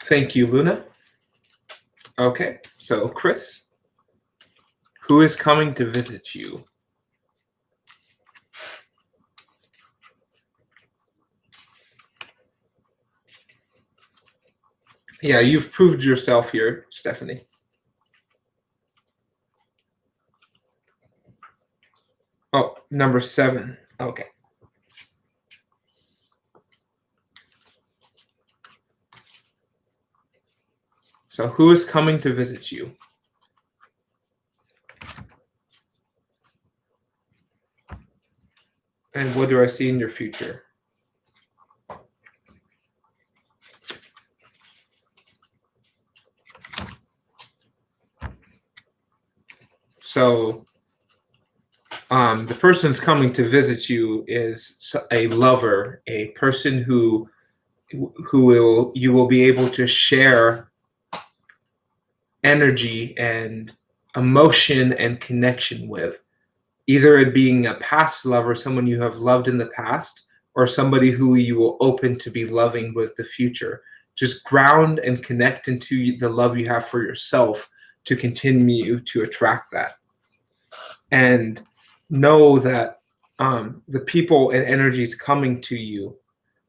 Thank you, Luna. Okay, so Chris, who is coming to visit you? Yeah, you've proved yourself here, Stephanie. Oh, number 7. Okay. So who is coming to visit you? And what do I see in your future? So the person's coming to visit you is a lover, a person who you will be able to share energy and emotion and connection with, either it being a past lover, someone you have loved in the past, or somebody who you will open to be loving with the future. Just ground and connect into the love you have for yourself to continue to attract that. And know that the people and energies coming to you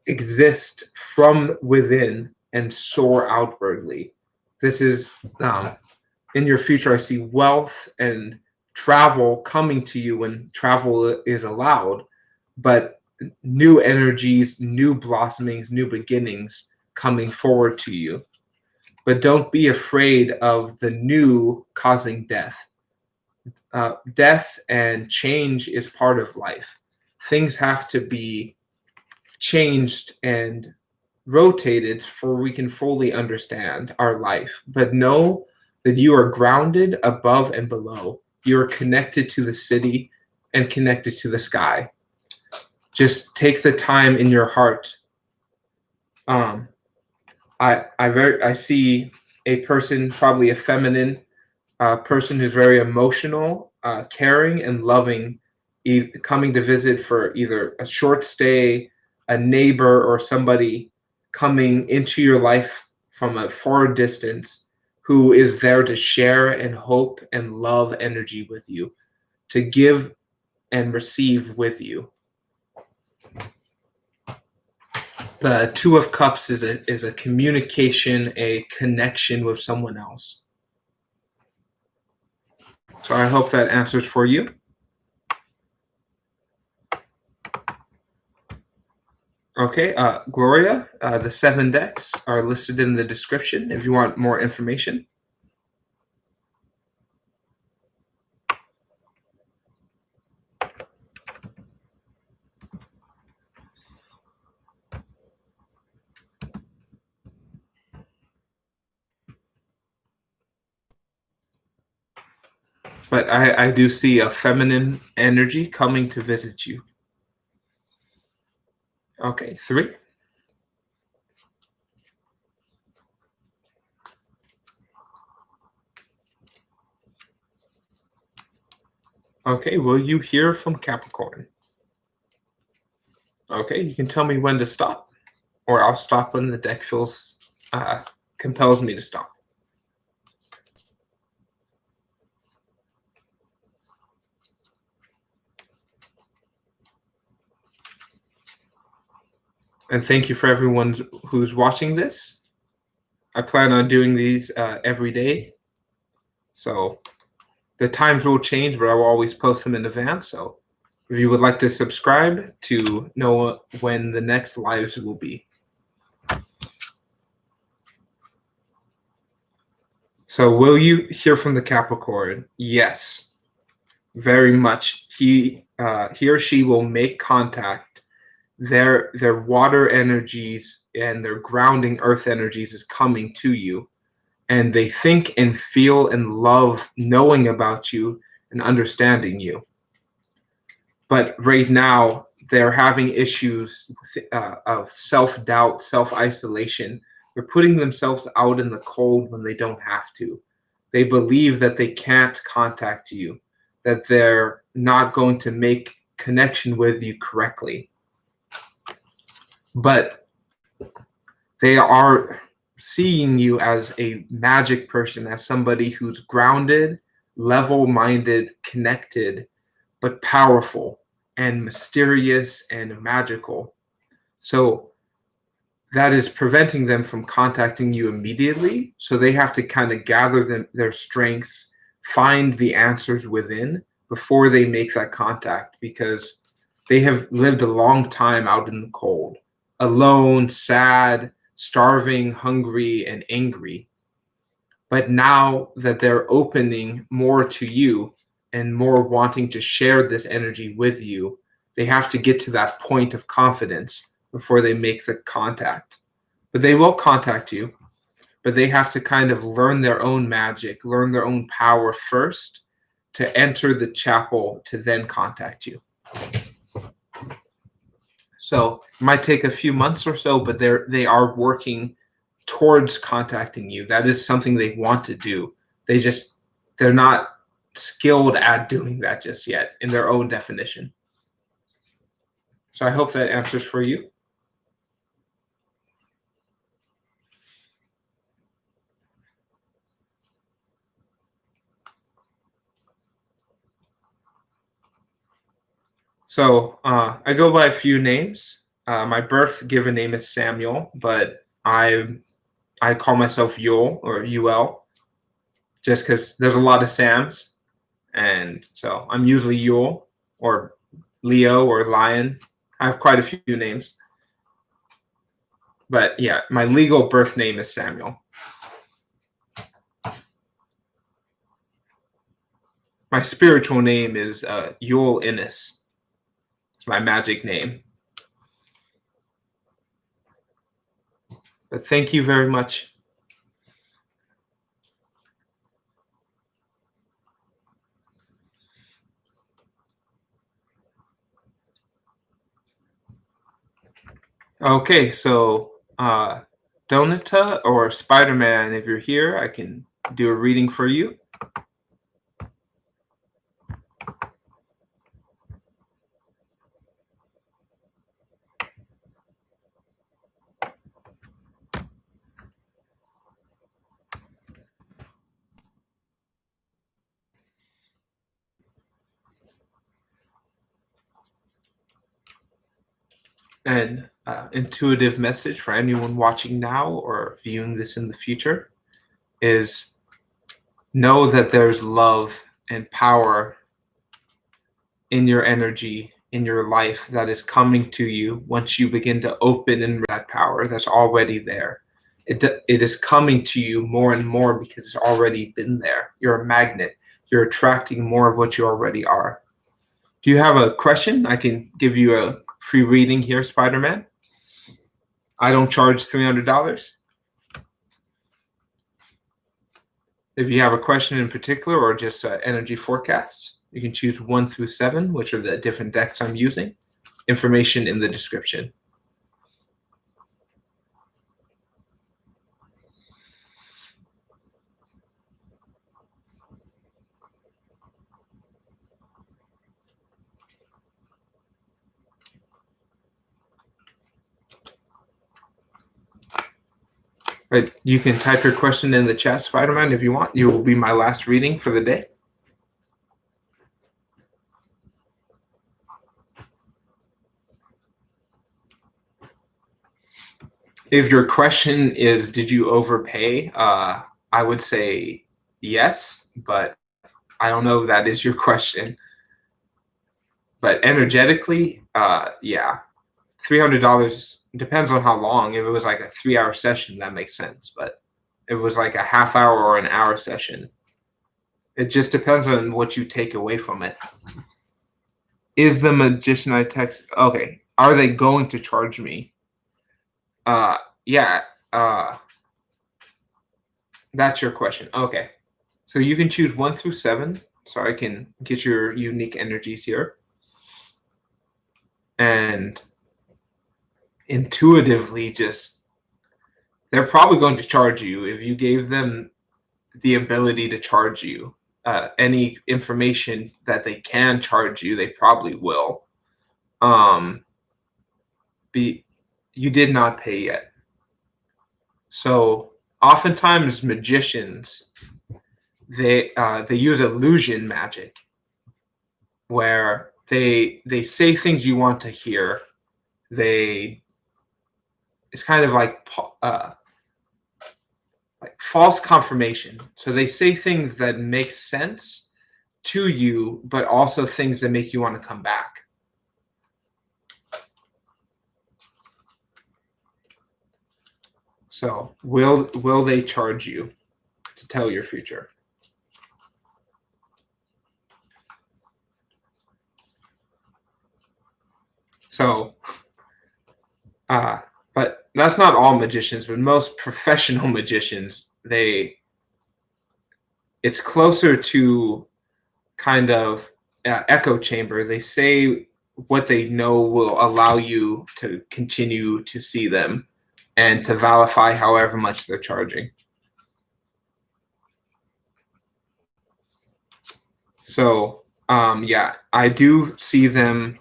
exist from within and soar outwardly. This is in your future. I see wealth and travel coming to you when travel is allowed, but new energies, new blossomings, new beginnings coming forward to you. But don't be afraid of the new causing death. Death and change is part of life. Things have to be changed and rotated for we can fully understand our life. But know that you are grounded above and below. You are connected to the city and connected to the sky. Just take the time in your heart. I see a person, probably a feminine person who's very emotional, caring, and loving, coming to visit for either a short stay, a neighbor, or somebody coming into your life from a far distance who is there to share and hope and love energy with you, to give and receive with you. The 2 of Cups is a communication, a connection with someone else. So I hope that answers for you. Okay, Gloria, the 7 decks are listed in the description if you want more information. But I do see a feminine energy coming to visit you. Okay, 3. Okay, will you hear from Capricorn? Okay, you can tell me when to stop, or I'll stop when the deck feels compels me to stop. And thank you for everyone who's watching this. I plan on doing these every day. So the times will change, but I will always post them in advance. So if you would like to subscribe to know when the next lives will be. So will you hear from the Capricorn? Yes, very much. He or she will make contact. Their water energies and their grounding earth energies is coming to you, and they think and feel and love knowing about you and understanding you. But right now they're having issues of self-doubt, self-isolation. They're putting themselves out in the cold when they don't have to. They believe that they can't contact you, that they're not going to make connection with you correctly. But they are seeing you as a magic person, as somebody who's grounded, level-minded, connected, but powerful and mysterious and magical. So that is preventing them from contacting you immediately. So they have to kind of gather their strengths, find the answers within before they make that contact, because they have lived a long time out in the cold, alone, sad, starving, hungry, and angry. But now that they're opening more to you and more wanting to share this energy with you, they have to get to that point of confidence before they make the contact. But they will contact you, but they have to kind of learn their own magic, learn their own power first to enter the chapel to then contact you. So it might take a few months or so, but they are working towards contacting you. That is something they want to do. They're not skilled at doing that just yet in their own definition. So I hope that answers for you. So I go by a few names. My birth given name is Samuel, but I call myself Yul or Ul, just because there's a lot of Sams, and so I'm usually Yul or Leo or Lion. I have quite a few names, but yeah, my legal birth name is Samuel. My spiritual name is Yul Innis. It's my magic name. But thank you very much. Okay, so Donata or Spider-Man, if you're here, I can do a reading for you. An intuitive message for anyone watching now or viewing this in the future is know that there's love and power in your energy, in your life, that is coming to you once you begin to open in that power that's already there. It is coming to you more and more because it's already been there. You're a magnet. You're attracting more of what you already are. Do you have a question? I can give you a free reading here, Spider-Man. I don't charge $300. If you have a question in particular or just energy forecasts, you can choose 1 through 7, which are the different decks I'm using. Information in the description. But you can type your question in the chat, Spider-Man, if you want. You will be my last reading for the day. If your question is, did you overpay? I would say yes, but I don't know if that is your question. But energetically, yeah, $300 depends on how long. If it was like a 3-hour session, that makes sense. But if it was like a half hour or an hour session, it just depends on what you take away from it. Is the magician I text okay? Are they going to charge me? Yeah. That's your question. Okay. So you can choose 1 through 7, so I can get your unique energies here. And intuitively, just they're probably going to charge you if you gave them the ability to charge you. Any information that they can charge you, they probably will. You did not pay yet. So oftentimes magicians, they use illusion magic, where they say things you want to hear. It's kind of like false confirmation. So they say things that make sense to you, but also things that make you want to come back. So will they charge you to tell your future? So, but that's not all magicians, but most professional magicians, it's closer to kind of echo chamber. They say what they know will allow you to continue to see them and to vilify however much they're charging. So, yeah, I do see them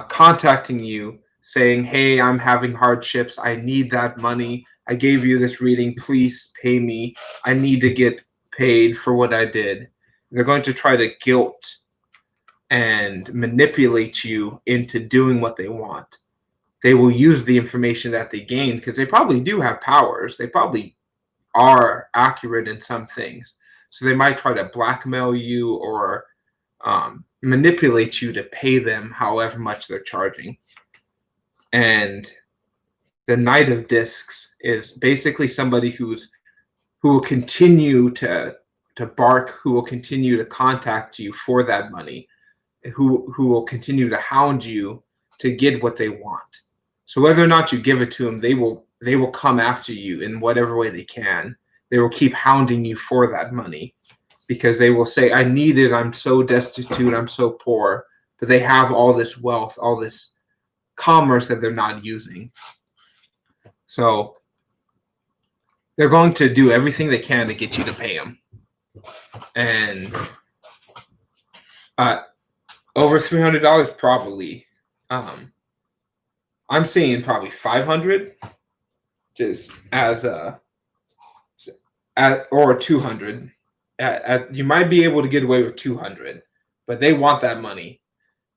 contacting you saying, hey, I'm having hardships. I need that money. I gave you this reading. Please pay me. I need to get paid for what I did. They're going to try to guilt and manipulate you into doing what they want. They will use the information that they gain because they probably do have powers. They probably are accurate in some things. So they might try to blackmail you or manipulate you to pay them however much they're charging. And the Knight of Discs is basically somebody who will continue to bark, who will continue to contact you for that money, who will continue to hound you to get what they want. So whether or not you give it to them, they will come after you in whatever way they can. They will keep hounding you for that money because they will say, I need it. I'm so destitute. I'm so poor. But they have all this wealth, all this commerce that they're not using. So they're going to do everything they can to get you to pay them. And over $300 probably. I'm seeing probably 500 just as or 200. You might be able to get away with 200, but they want that money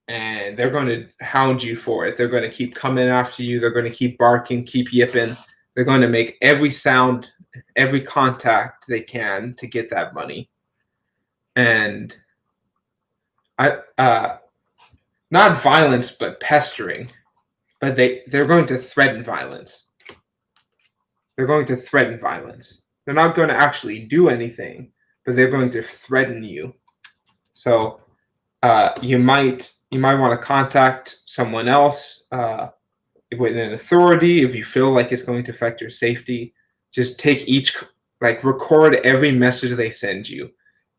and they're going to hound you for it. They're going to keep coming after you. They're going to keep barking, keep yipping. They're going to make every sound, every contact they can to get that money. And not violence, but pestering. But they're going to threaten violence. They're going to threaten violence. They're not going to actually do anything, but they're going to threaten you. So you might want to contact someone else with an authority if you feel like it's going to affect your safety. Just take record every message they send you.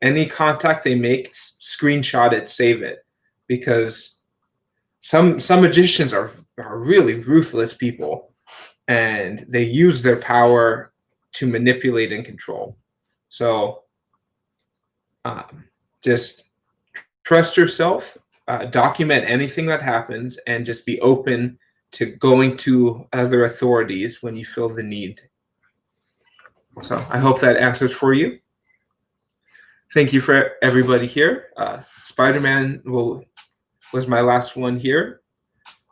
Any contact they make, screenshot it, save it, because some magicians are really ruthless people, and they use their power to manipulate and control. So just trust yourself, document anything that happens, and just be open to going to other authorities when you feel the need. So I hope that answers for you. Thank you for everybody here. Spider-Man was my last one here.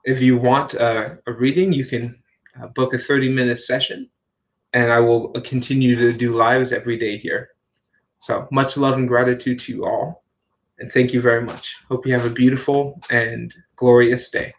If you want a reading, you can book a 30-minute session, and I will continue to do lives every day here. So much love and gratitude to you all, and thank you very much. Hope you have a beautiful and glorious day.